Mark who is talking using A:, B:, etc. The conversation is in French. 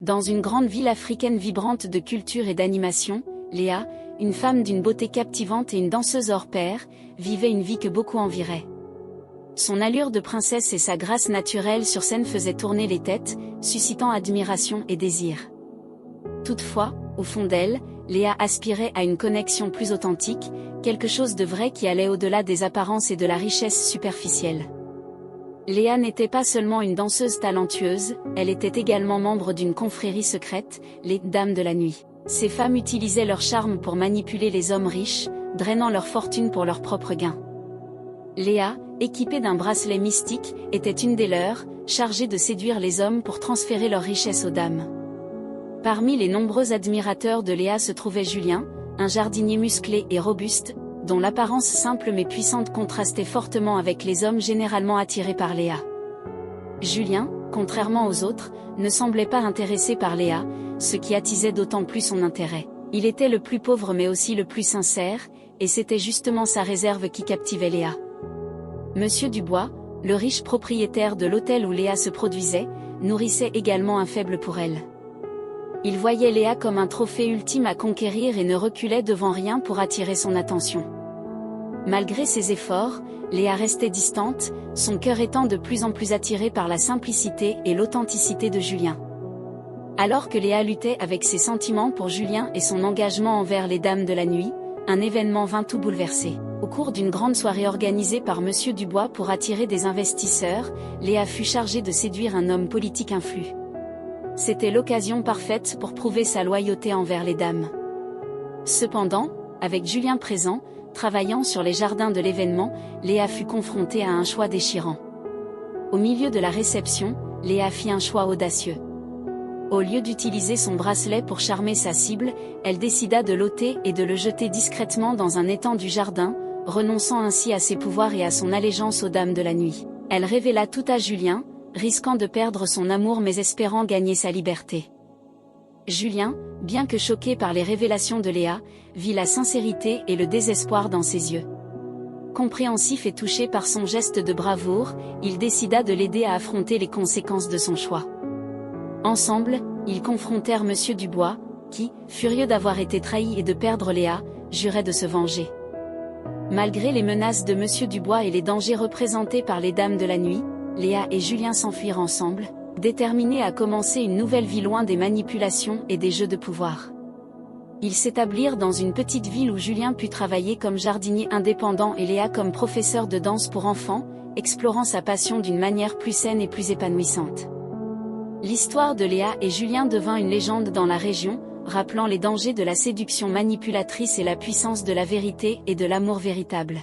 A: Dans une grande ville africaine vibrante de culture et d'animation, Léa, une femme d'une beauté captivante et une danseuse hors pair, vivait une vie que beaucoup envieraient. Son allure de princesse et sa grâce naturelle sur scène faisaient tourner les têtes, suscitant admiration et désir. Toutefois, au fond d'elle, Léa aspirait à une connexion plus authentique, quelque chose de vrai qui allait au-delà des apparences et de la richesse superficielle. Léa n'était pas seulement une danseuse talentueuse, elle était également membre d'une confrérie secrète, les Dames de la Nuit. Ces femmes utilisaient leur charme pour manipuler les hommes riches, drainant leur fortune pour leur propre gain. Léa, équipée d'un bracelet mystique, était une des leurs, chargée de séduire les hommes pour transférer leur richesse aux dames. Parmi les nombreux admirateurs de Léa se trouvait Julien, un jardinier musclé et robuste, dont l'apparence simple mais puissante contrastait fortement avec les hommes généralement attirés par Léa. Julien, contrairement aux autres, ne semblait pas intéressé par Léa, ce qui attisait d'autant plus son intérêt. Il était le plus pauvre mais aussi le plus sincère, et c'était justement sa réserve qui captivait Léa. Monsieur Dubois, le riche propriétaire de l'hôtel où Léa se produisait, nourrissait également un faible pour elle. Il voyait Léa comme un trophée ultime à conquérir et ne reculait devant rien pour attirer son attention. Malgré ses efforts, Léa restait distante, son cœur étant de plus en plus attiré par la simplicité et l'authenticité de Julien. Alors que Léa luttait avec ses sentiments pour Julien et son engagement envers les Dames de la Nuit, un événement vint tout bouleverser. Au cours d'une grande soirée organisée par Monsieur Dubois pour attirer des investisseurs, Léa fut chargée de séduire un homme politique influent. C'était l'occasion parfaite pour prouver sa loyauté envers les dames. Cependant, avec Julien présent, travaillant sur les jardins de l'événement, Léa fut confrontée à un choix déchirant. Au milieu de la réception, Léa fit un choix audacieux. Au lieu d'utiliser son bracelet pour charmer sa cible, elle décida de l'ôter et de le jeter discrètement dans un étang du jardin, renonçant ainsi à ses pouvoirs et à son allégeance aux Dames de la Nuit. Elle révéla tout à Julien, risquant de perdre son amour mais espérant gagner sa liberté. Julien, bien que choqué par les révélations de Léa, vit la sincérité et le désespoir dans ses yeux. Compréhensif et touché par son geste de bravoure, il décida de l'aider à affronter les conséquences de son choix. Ensemble, ils confrontèrent Monsieur Dubois, qui, furieux d'avoir été trahi et de perdre Léa, jurait de se venger. Malgré les menaces de Monsieur Dubois et les dangers représentés par les Dames de la Nuit, Léa et Julien s'enfuirent ensemble, déterminés à commencer une nouvelle vie loin des manipulations et des jeux de pouvoir. Ils s'établirent dans une petite ville où Julien put travailler comme jardinier indépendant et Léa comme professeur de danse pour enfants, explorant sa passion d'une manière plus saine et plus épanouissante. L'histoire de Léa et Julien devint une légende dans la région, rappelant les dangers de la séduction manipulatrice et la puissance de la vérité et de l'amour véritable.